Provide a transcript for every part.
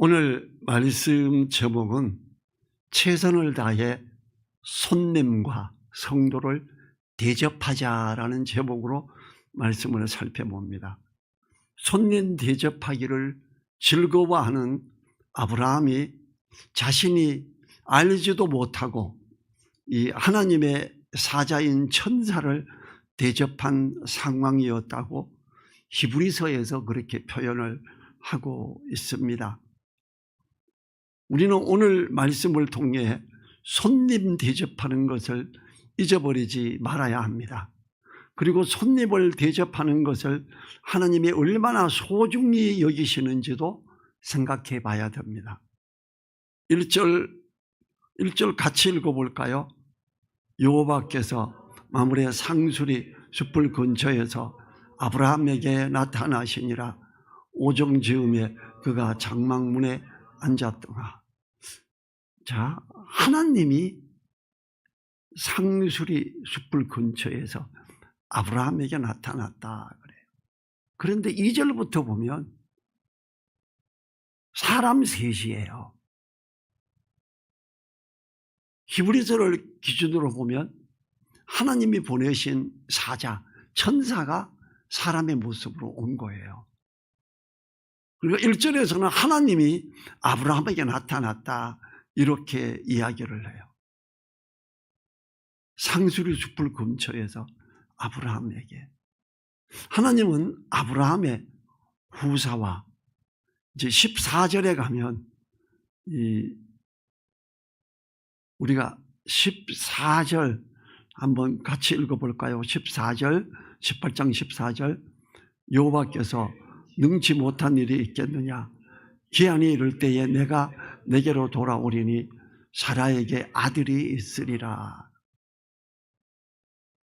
오늘 말씀 제목은 최선을 다해 손님과 성도를 대접하자라는 제목으로 말씀을 살펴봅니다. 손님 대접하기를 즐거워하는 아브라함이 자신이 알지도 못하고 이 하나님의 사자인 천사를 대접한 상황이었다고 히브리서에서 그렇게 표현을 하고 있습니다. 우리는 오늘 말씀을 통해 손님 대접하는 것을 잊어버리지 말아야 합니다. 그리고 손님을 대접하는 것을 하나님이 얼마나 소중히 여기시는지도 생각해 봐야 됩니다. 1절 같이 읽어볼까요? 여호와께서 마므레 상수리 숯불 근처에서 아브라함에게 나타나시니라. 오정 즈음에 그가 장막문에 앉았더라. 자, 하나님이 상수리 숯불 근처에서 아브라함에게 나타났다 그래요. 그런데 2절부터 보면 사람 셋이에요. 히브리서를 기준으로 보면 하나님이 보내신 사자, 천사가 사람의 모습으로 온 거예요. 그리고 1절에서는 하나님이 아브라함에게 나타났다 이렇게 이야기를 해요. 상수리 숯불 근처에서 아브라함에게. 하나님은 아브라함의 후사와 이제 14절에 가면 우리가 14절 한번 같이 읽어볼까요? 14절, 18장 14절. 여호와께서 능치 못한 일이 있겠느냐? 기한이 이를 때에 내가 내게로 돌아오리니 사라에게 아들이 있으리라.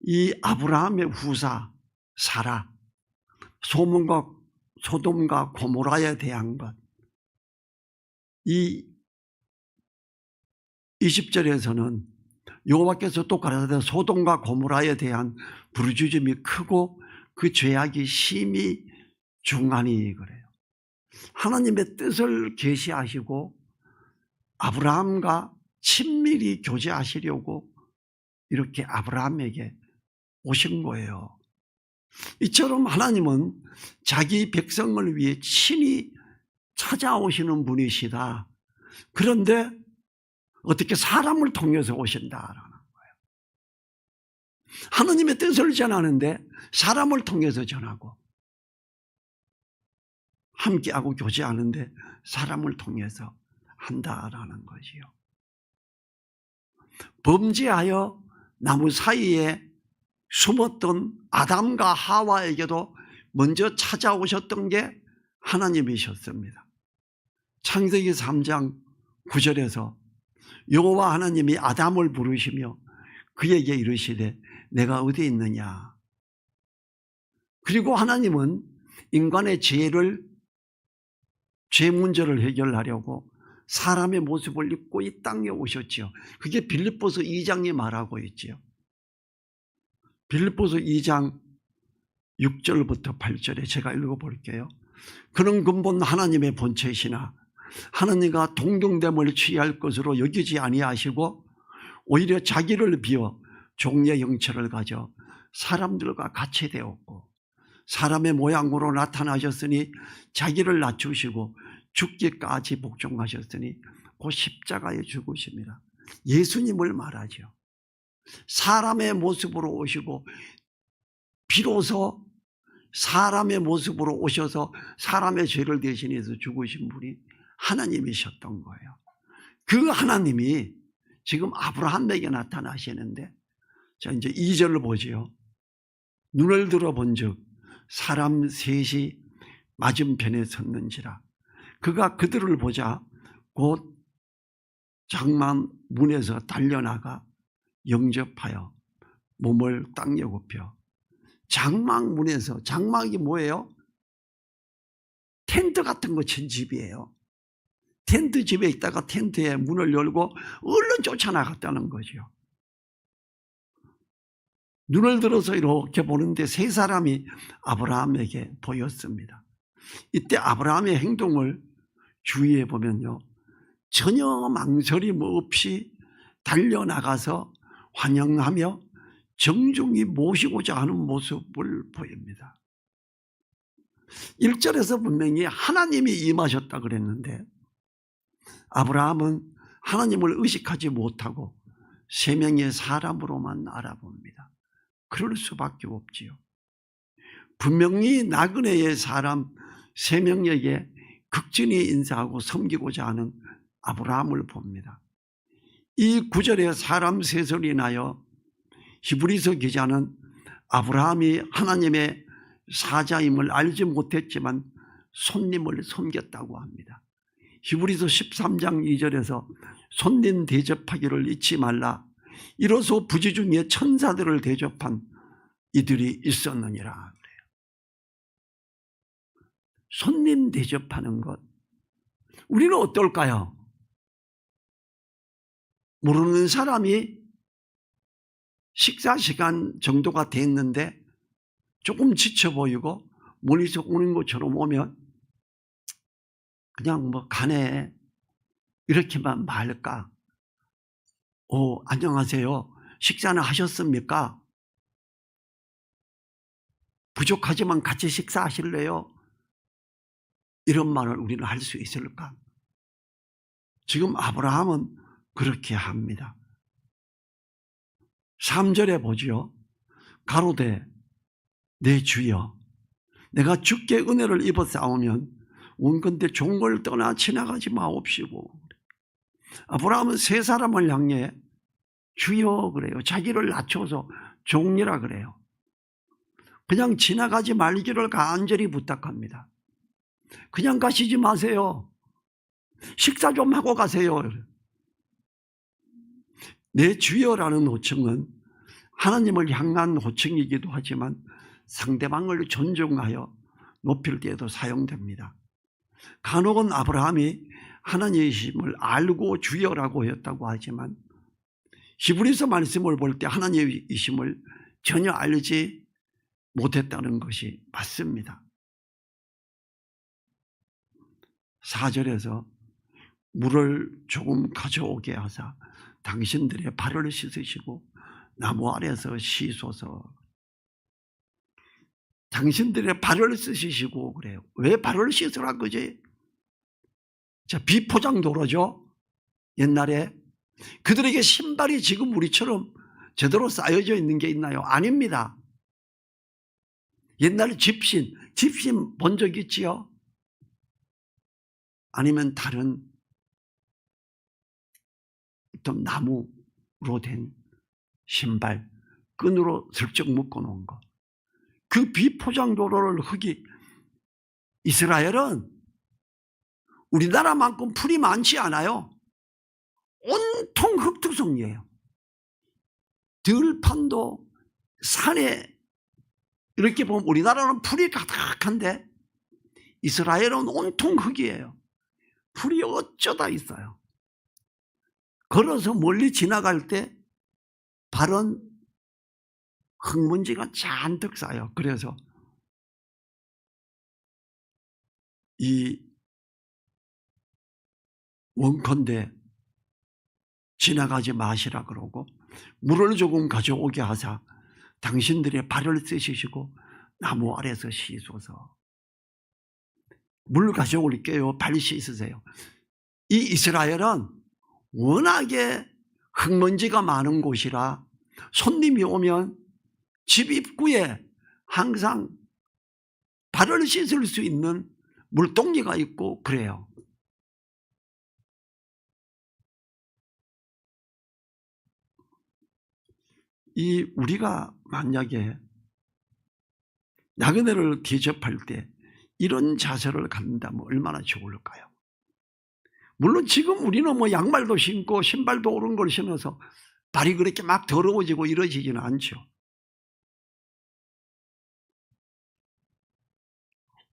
이 아브라함의 후사 사라, 소돔과 고모라에 대한 것, 이 20절에서는 여호와께서 또 가라사대 소돔과 고모라에 대한 부르짖음이 크고 그 죄악이 심히 중하니 그래요. 하나님의 뜻을 계시하시고 아브라함과 친밀히 교제하시려고 이렇게 아브라함에게 오신 거예요. 이처럼 하나님은 자기 백성을 위해 친히 찾아오시는 분이시다. 그런데 어떻게 사람을 통해서 오신다라는 거예요. 하나님의 뜻을 전하는데 사람을 통해서 전하고 함께하고 교제하는데 사람을 통해서 한다라는 것이요. 범죄하여 나무 사이에 숨었던 아담과 하와에게도 먼저 찾아오셨던 게 하나님이셨습니다. 창세기 3장 9절에서 여호와 하나님이 아담을 부르시며 그에게 이르시되 내가 어디 있느냐. 그리고 하나님은 인간의 죄 문제를 해결하려고 사람의 모습을 입고 이 땅에 오셨지요. 그게 빌립보서 2장이 말하고 있지요. 빌립보서 2장 6절부터 8절에 제가 읽어볼게요. 그는 근본 하나님의 본체이시나 하나님과 동등됨을 취할 것으로 여기지 아니하시고 오히려 자기를 비워 종의 형체를 가져 사람들과 같이 되었고 사람의 모양으로 나타나셨으니 자기를 낮추시고 죽기까지 복종하셨으니 곧 십자가에 죽으십니다. 예수님을 말하죠. 사람의 모습으로 오시고 비로소 사람의 모습으로 오셔서 사람의 죄를 대신해서 죽으신 분이 하나님이셨던 거예요. 그 하나님이 지금 아브라함에게 나타나시는데, 자 이제 2절을 보지요. 눈을 들어본즉 사람 셋이 맞은편에 섰는지라. 그가 그들을 보자 곧 장막 문에서 달려나가 영접하여 몸을 땅에 굽혀. 장막 문에서, 장막이 뭐예요? 텐트 같은 거 친 집이에요. 텐트 집에 있다가 텐트에 문을 열고 얼른 쫓아나갔다는 거죠. 눈을 들어서 이렇게 보는데 세 사람이 아브라함에게 보였습니다. 이때 아브라함의 행동을 주위에 보면요, 전혀 망설임 없이 달려나가서 환영하며 정중히 모시고자 하는 모습을 보입니다. 1절에서 분명히 하나님이 임하셨다 그랬는데 아브라함은 하나님을 의식하지 못하고 세 명의 사람으로만 알아봅니다. 그럴 수밖에 없지요. 분명히 나그네의 사람 세 명에게 극진히 인사하고 섬기고자 하는 아브라함을 봅니다. 이 구절에 사람 세설이 나여 히브리서 기자는 아브라함이 하나님의 사자임을 알지 못했지만 손님을 섬겼다고 합니다. 히브리서 13장 2절에서 손님 대접하기를 잊지 말라. 이로써 부지 중에 천사들을 대접한 이들이 있었느니라 그래요. 손님 대접하는 것, 우리는 어떨까요? 모르는 사람이 식사 시간 정도가 됐는데 조금 지쳐 보이고 멀리서 오는 것처럼 오면 그냥 뭐 가네 이렇게만 말할까? 안녕하세요. 식사는 하셨습니까? 부족하지만 같이 식사하실래요? 이런 말을 우리는 할 수 있을까? 지금 아브라함은 그렇게 합니다. 3절에 보지요. 가로되 내 주여, 내가 주께 은혜를 입어 싸우면 원컨대 종을 떠나 지나가지 마옵시고. 아브라함은 세 사람을 향해 주여 그래요. 자기를 낮춰서 종이라 그래요. 그냥 지나가지 말기를 간절히 부탁합니다. 그냥 가시지 마세요. 식사 좀 하고 가세요. 내 주여라는 호칭은 하나님을 향한 호칭이기도 하지만 상대방을 존중하여 높일 때에도 사용됩니다. 간혹은 아브라함이 하나님이심을 알고 주여라고 했다고 하지만 히브리서 말씀을 볼 때 하나님이심을 전혀 알지 못했다는 것이 맞습니다. 4절에서 물을 조금 가져오게 하사 당신들의 발을 씻으시고 나무 아래서 씻소서. 당신들의 발을 씻으시고 그래요. 왜 발을 씻으라 그지? 자, 비포장 도로죠. 옛날에 그들에게 신발이 지금 우리처럼 제대로 쌓여져 있는 게 있나요? 아닙니다. 옛날에 집신 본 적 있지요? 아니면 다른 어떤 나무로 된 신발 끈으로 슬쩍 묶어 놓은 거. 그 비포장 도로를 이스라엘은 우리나라만큼 풀이 많지 않아요. 온통 흙투성이에요. 들판도 산에 이렇게 보면 우리나라는 풀이 가득한데 이스라엘은 온통 흙이에요. 풀이 어쩌다 있어요. 걸어서 멀리 지나갈 때 발은 흙먼지가 잔뜩 쌓여. 그래서 이 원컨대 지나가지 마시라 그러고 물을 조금 가져오게 하사 당신들의 발을 씻으시고 나무 아래서 씻소서. 물 가져올게요. 발 씻으세요. 이 이스라엘은 워낙에 흙먼지가 많은 곳이라 손님이 오면 집 입구에 항상 발을 씻을 수 있는 물동이가 있고 그래요. 우리가 만약에 나그네를 대접할 때 이런 자세를 갖는다면 얼마나 좋을까요? 물론 지금 우리는 뭐 양말도 신고 신발도 옳은 걸 신어서 발이 그렇게 막 더러워지고 이러지지는 않죠.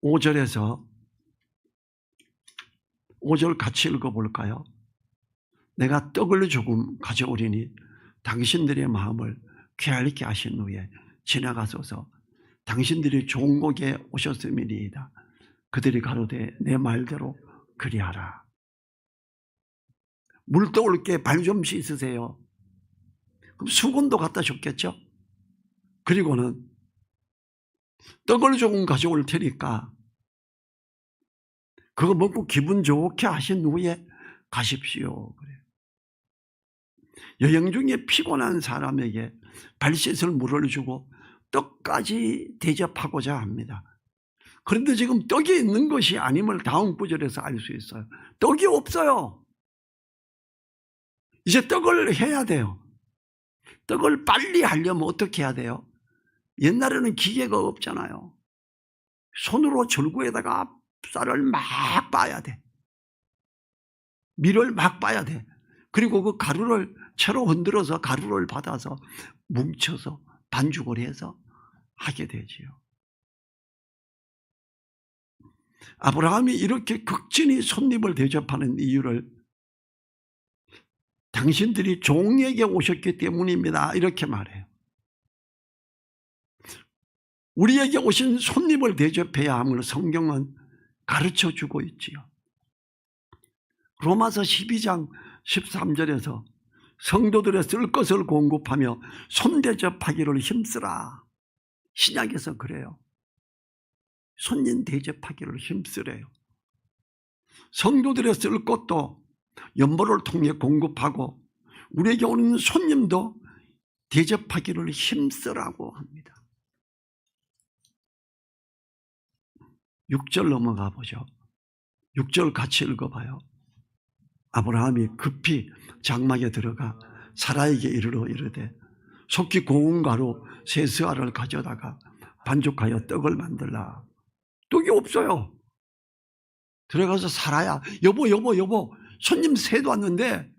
5절에서 5절 같이 읽어볼까요? 내가 떡을 조금 가져오리니 당신들의 마음을 쾌활케 하신 후에 지나가소서. 당신들이 종국에 오셨음이니이다. 그들이 가로되 내 말대로 그리하라. 물 떠올 게 발 좀 씻으세요. 그럼 수건도 갖다 줬겠죠. 그리고는 떡을 조금 가져올 테니까 그거 먹고 기분 좋게 하신 후에 가십시오. 그래요. 여행 중에 피곤한 사람에게 발 씻을 물을 주고 떡까지 대접하고자 합니다. 그런데 지금 떡이 있는 것이 아님을 다음 구절에서 알 수 있어요. 떡이 없어요. 이제 떡을 해야 돼요. 떡을 빨리 하려면 어떻게 해야 돼요? 옛날에는 기계가 없잖아요. 손으로 절구에다가 쌀을 막 빻아야 돼. 밀을 막 빻아야 돼. 그리고 그 가루를 채로 흔들어서 가루를 받아서 뭉쳐서 반죽을 해서 하게 되지요. 아브라함이 이렇게 극진히 손님을 대접하는 이유를 당신들이 종에게 오셨기 때문입니다. 이렇게 말해요. 우리에게 오신 손님을 대접해야 함을 성경은 가르쳐 주고 있지요. 로마서 12장 13절에서 성도들의 쓸 것을 공급하며 손대접하기를 힘쓰라. 신약에서 그래요. 손님 대접하기를 힘쓰래요. 성도들의 쓸 것도 연보를 통해 공급하고 우리에게 오는 손님도 대접하기를 힘쓰라고 합니다. 6절 넘어가 보죠. 6절 같이 읽어봐요. 아브라함이 급히 장막에 들어가 사라에게 이르러 이르되 속히 고운 가루 세스알을 가져다가 반죽하여 떡을 만들라. 떡이 없어요. 들어가서 사라야, 여보 손님 새도 왔는데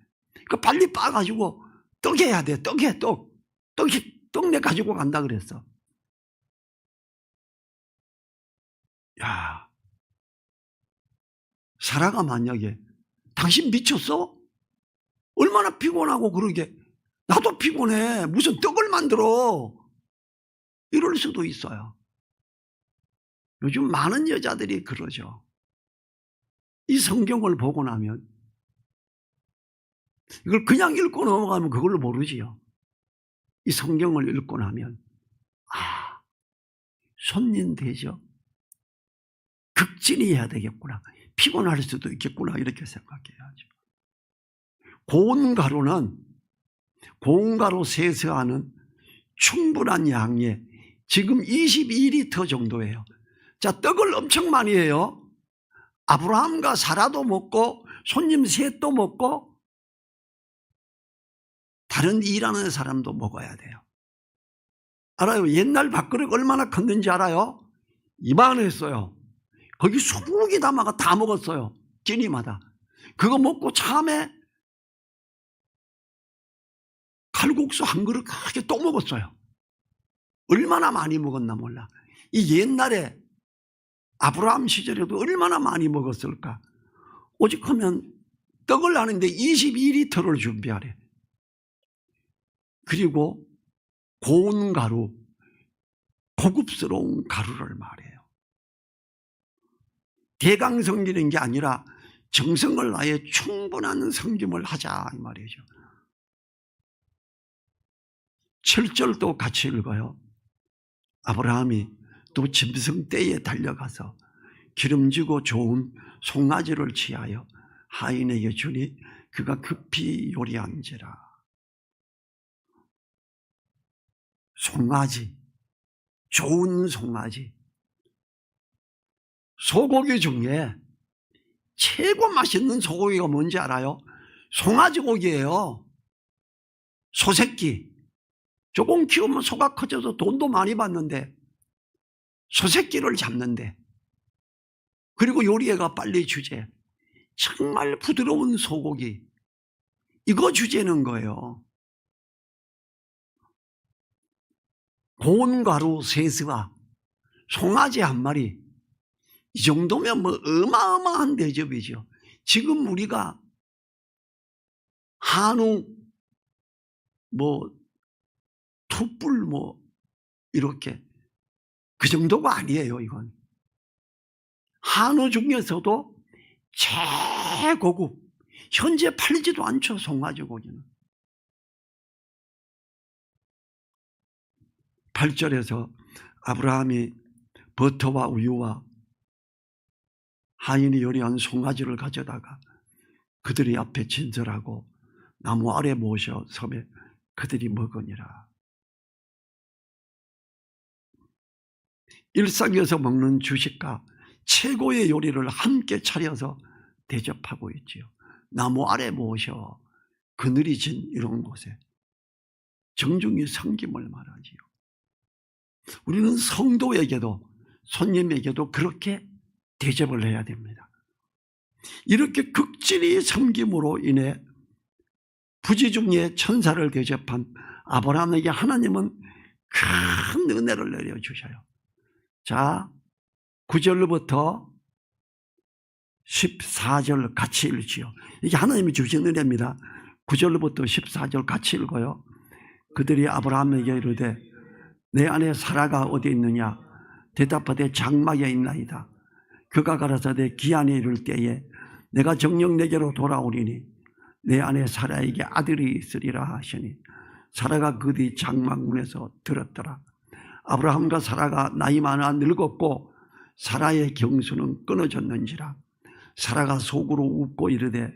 그 빨리 빠가지고 떡 해야 돼. 떡 내 가지고 간다 그랬어. 야, 사라가 만약에 당신 미쳤어? 얼마나 피곤하고 그러게. 나도 피곤해. 무슨 떡을 만들어. 이럴 수도 있어요. 요즘 많은 여자들이 그러죠. 이 성경을 보고 나면 이걸 그냥 읽고 넘어가면 그걸 모르지요. 이 성경을 읽고 나면 손님 대접 극진히 해야 되겠구나. 피곤할 수도 있겠구나. 이렇게 생각해야죠. 고운 가루 세스하는 충분한 양의 지금 22리터 정도예요. 자, 떡을 엄청 많이 해요. 아브라함과 사라도 먹고 손님 셋도 먹고 다른 일하는 사람도 먹어야 돼요. 알아요? 옛날 밥그릇 얼마나 컸는지 알아요? 이만했어요. 거기 20개 담아가 다 먹었어요. 끼니마다. 그거 먹고 참에 칼국수 한 그릇 크게 또 먹었어요. 얼마나 많이 먹었나 몰라. 이 옛날에 아브라함 시절에도 얼마나 많이 먹었을까. 오직 하면 떡을 하는데 22리터를 준비하래. 그리고 고운 가루, 고급스러운 가루를 말해요. 대강 섬기는 게 아니라 정성을 다해 충분한 섬김을 하자 이 말이죠. 7절도 같이 읽어요. 아브라함이 또 짐승떼에 달려가서 기름지고 좋은 송아지를 취하여 하인에게 주니 그가 급히 요리한지라. 송아지, 좋은 송아지. 소고기 중에 최고 맛있는 소고기가 뭔지 알아요? 송아지 고기예요. 소새끼. 조금 키우면 소가 커져서 돈도 많이 받는데 소새끼를 잡는데 그리고 요리해가 빨리 주제. 정말 부드러운 소고기. 이거 주제는 거예요. 고운 가루 세스와 송아지 한 마리. 이 정도면 뭐 어마어마한 대접이죠. 지금 우리가 한우, 툭불 이렇게 그 정도가 아니에요, 이건. 한우 중에서도 최고급, 현재 팔리지도 않죠, 송아지 고기는. 8절에서 아브라함이 버터와 우유와 하인이 요리한 송아지를 가져다가 그들이 앞에 진설하고 나무 아래 모셔 섬에 그들이 먹으니라. 일상에서 먹는 주식과 최고의 요리를 함께 차려서 대접하고 있지요. 나무 아래 모셔 그늘이 진 이런 곳에 정중히 섬김을 말하지요. 우리는 성도에게도 손님에게도 그렇게 대접을 해야 됩니다. 이렇게 극진히 섬김으로 인해 부지중에 천사를 대접한 아브라함에게 하나님은 큰 은혜를 내려주셔요. 자, 9절부터 14절 같이 읽지요. 이게 하나님이 주신 은혜입니다. 9절부터 14절 같이 읽어요. 그들이 아브라함에게 이르되 내 아내 사라가 어디 있느냐? 대답하되 장막에 있나이다. 그가 가라사대 기한에 이를 때에 내가 정녕 내게로 돌아오리니 내 아내 사라에게 아들이 있으리라 하시니 사라가 그 뒤 장막 문에서 들었더라. 아브라함과 사라가 나이 많아 늙었고 사라의 경수는 끊어졌는지라. 사라가 속으로 웃고 이르되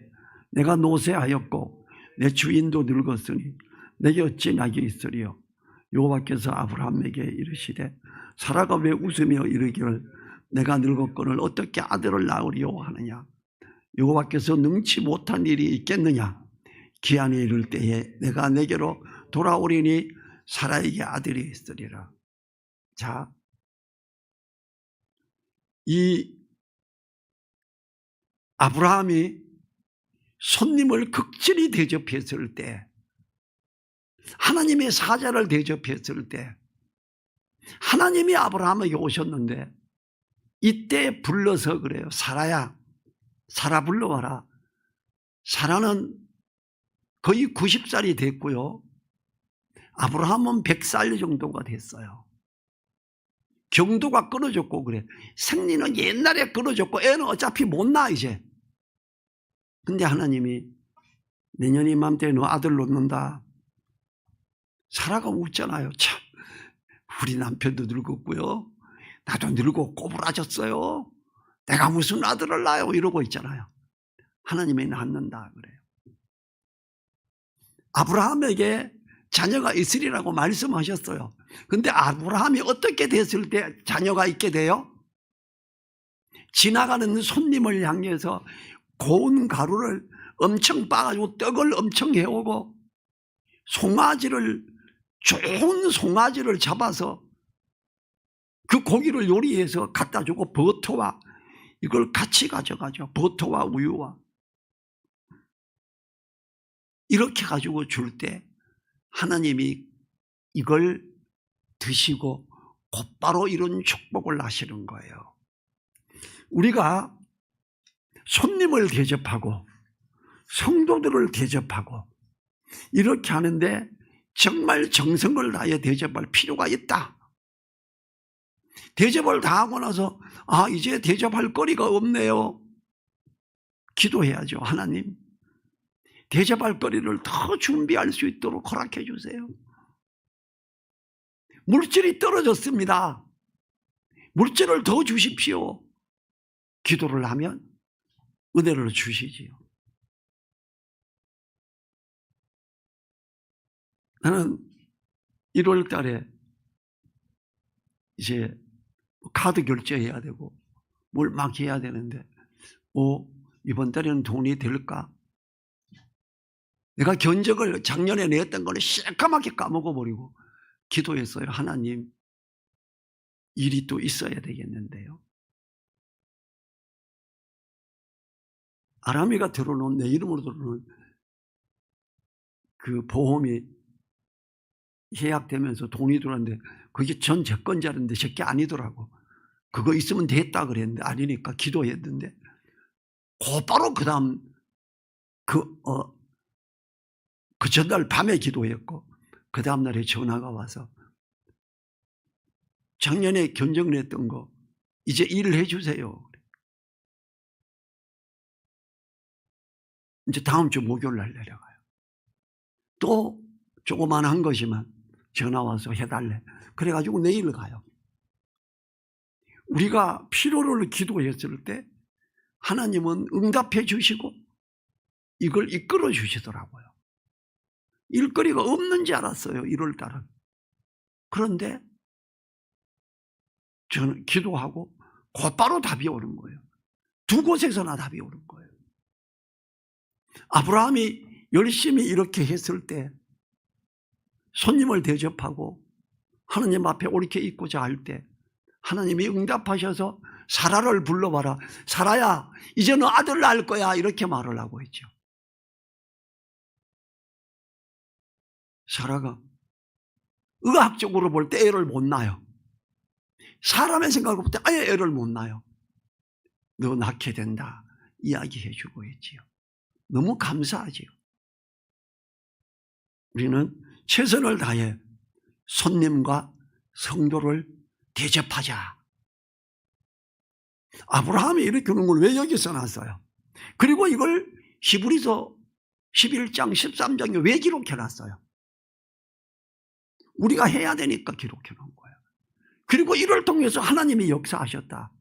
내가 노쇠하였고 내 주인도 늙었으니 내게 어찌 낙이 있으리요. 여호와께서 아브라함에게 이르시되 사라가 왜 웃으며 이르기를 내가 늙었거늘 어떻게 아들을 낳으리요 하느냐. 여호와께서 능치 못한 일이 있겠느냐. 기한이 이를 때에 내가 내게로 돌아오리니 사라에게 아들이 있으리라. 자, 이 아브라함이 손님을 극진히 대접했을 때, 하나님의 사자를 대접했을 때, 하나님이 아브라함에게 오셨는데 이때 불러서 그래요. 사라야, 사라 불러와라. 사라는 거의 90살이 됐고요. 아브라함은 100살 정도가 됐어요. 경도가 끊어졌고 그래. 생리는 옛날에 끊어졌고 애는 어차피 못 낳아 이제. 근데 하나님이 내년 이맘때 너 아들 놓는다. 사라가 웃잖아요. 참, 우리 남편도 늙었고요. 나도 늙고 꼬부라졌어요. 내가 무슨 아들을 낳아요 이러고 있잖아요. 하나님이 낳는다 그래요. 아브라함에게 자녀가 있으리라고 말씀하셨어요. 근데 아브라함이 어떻게 됐을 때 자녀가 있게 돼요? 지나가는 손님을 향해서 고운 가루를 엄청 빻아가지고 떡을 엄청 해오고 송아지를, 좋은 송아지를 잡아서 그 고기를 요리해서 갖다 주고 버터와 이걸 같이 가져가죠. 버터와 우유와 이렇게 가지고 줄 때 하나님이 이걸 드시고 곧바로 이런 축복을 하시는 거예요. 우리가 손님을 대접하고 성도들을 대접하고 이렇게 하는데 정말 정성을 다해 대접할 필요가 있다. 대접을 다 하고 나서 이제 대접할 거리가 없네요. 기도해야죠. 하나님, 대접할 거리를 더 준비할 수 있도록 허락해 주세요. 물질이 떨어졌습니다. 물질을 더 주십시오. 기도를 하면 은혜를 주시지요. 나는 1월 달에 이제 카드 결제해야 되고 뭘 막 해야 되는데 이번 달에는 돈이 될까? 내가 견적을 작년에 냈던 거는 새까맣게 까먹어버리고 기도했어요. 하나님, 일이 또 있어야 되겠는데요. 아람이가 들어놓은, 내 이름으로 들어놓은 그 보험이 해약되면서 돈이 들어왔는데 그게 전 채권자인데 저게 아니더라고. 그거 있으면 됐다 그랬는데 아니니까 기도했는데 곧바로 그 다음 그 전날 밤에 기도했고 그 다음날에 전화가 와서 작년에 견적 냈던 거 이제 일을 해주세요. 이제 다음 주 목요일 날 내려가요. 또 조그만한 것이면 전화 와서 해달래. 그래가지고 내일 가요. 우리가 필요를 기도했을 때 하나님은 응답해 주시고 이걸 이끌어 주시더라고요. 일거리가 없는지 알았어요, 1월 달은. 그런데 저는 기도하고 곧바로 답이 오는 거예요. 두 곳에서나 답이 오는 거예요. 아브라함이 열심히 이렇게 했을 때 손님을 대접하고 하나님 앞에 옳게 있고자 할 때 하나님이 응답하셔서 사라를 불러봐라. 사라야, 이제 너 아들 낳을 거야. 이렇게 말을 하고 있죠. 사라가 의학적으로 볼 때 애를 못 낳아요. 사람의 생각을 볼 때 아예 애를 못 낳아요. 너 낳게 된다 이야기해 주고 있지요. 너무 감사하지요. 우리는 최선을 다해 손님과 성도를 대접하자. 아브라함이 이렇게 하는 걸 왜 여기서 놨어요? 그리고 이걸 히브리서 11장 13장에 왜 기록해 놨어요? 우리가 해야 되니까 기록해 놓은 거예요. 그리고 이를 통해서 하나님이 역사하셨다.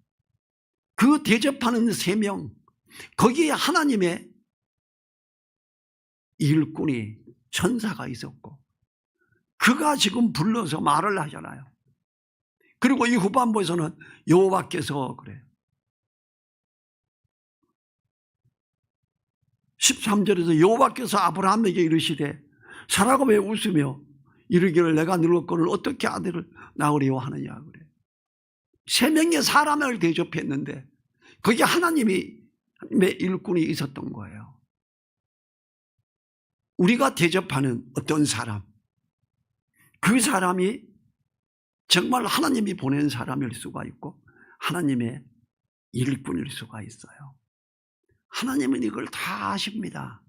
그 대접하는 3명, 거기에 하나님의 일꾼이 천사가 있었고 그가 지금 불러서 말을 하잖아요. 그리고 이 후반부에서는 여호와께서 그래요. 13절에서 여호와께서 아브라함에게 이르시되 사라가 왜 웃으며 이르기를 내가 늙었거늘 어떻게 아들을 낳으리요 하느냐 그래. 3명의 사람을 대접했는데 거기에 하나님의 일꾼이 있었던 거예요. 우리가 대접하는 어떤 사람, 그 사람이 정말 하나님이 보낸 사람일 수가 있고 하나님의 일꾼일 수가 있어요. 하나님은 이걸 다 아십니다.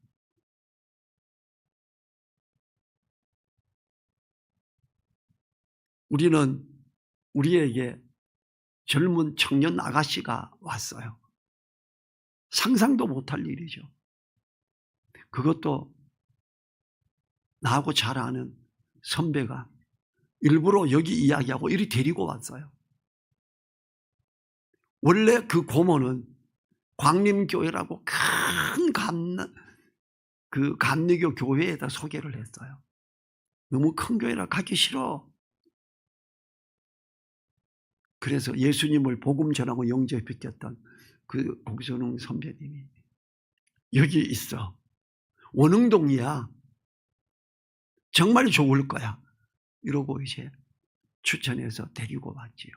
우리는 우리에게 젊은 청년 아가씨가 왔어요. 상상도 못할 일이죠. 그것도 나하고 잘 아는 선배가 일부러 여기 이야기하고 이리 데리고 왔어요. 원래 그 고모는 광림교회라고 큰 감리교 교회에다 소개를 했어요. 너무 큰 교회라 가기 싫어. 그래서 예수님을 복음 전하고 영접에 빗겼던 그 복선웅 선배님이 여기 있어. 원흥동이야. 정말 좋을 거야. 이러고 이제 추천해서 데리고 왔지요.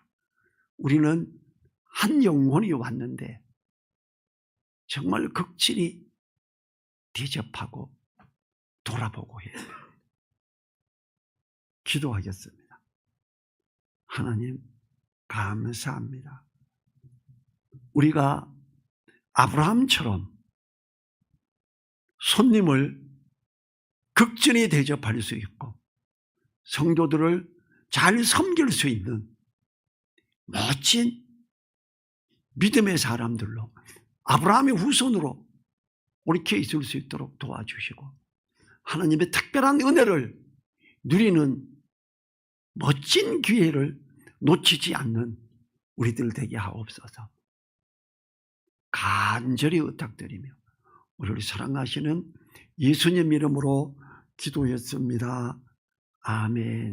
우리는 한 영혼이 왔는데 정말 극진히 대접하고 돌아보고 해요. 기도하겠습니다. 하나님 감사합니다. 우리가 아브라함처럼 손님을 극진히 대접할 수 있고 성도들을 잘 섬길 수 있는 멋진 믿음의 사람들로 아브라함의 후손으로 옳게 있을 수 있도록 도와주시고 하나님의 특별한 은혜를 누리는 멋진 기회를 놓치지 않는 우리들 되게 하옵소서. 간절히 부탁드리며 우리를 사랑하시는 예수님 이름으로 기도했습니다. 아멘.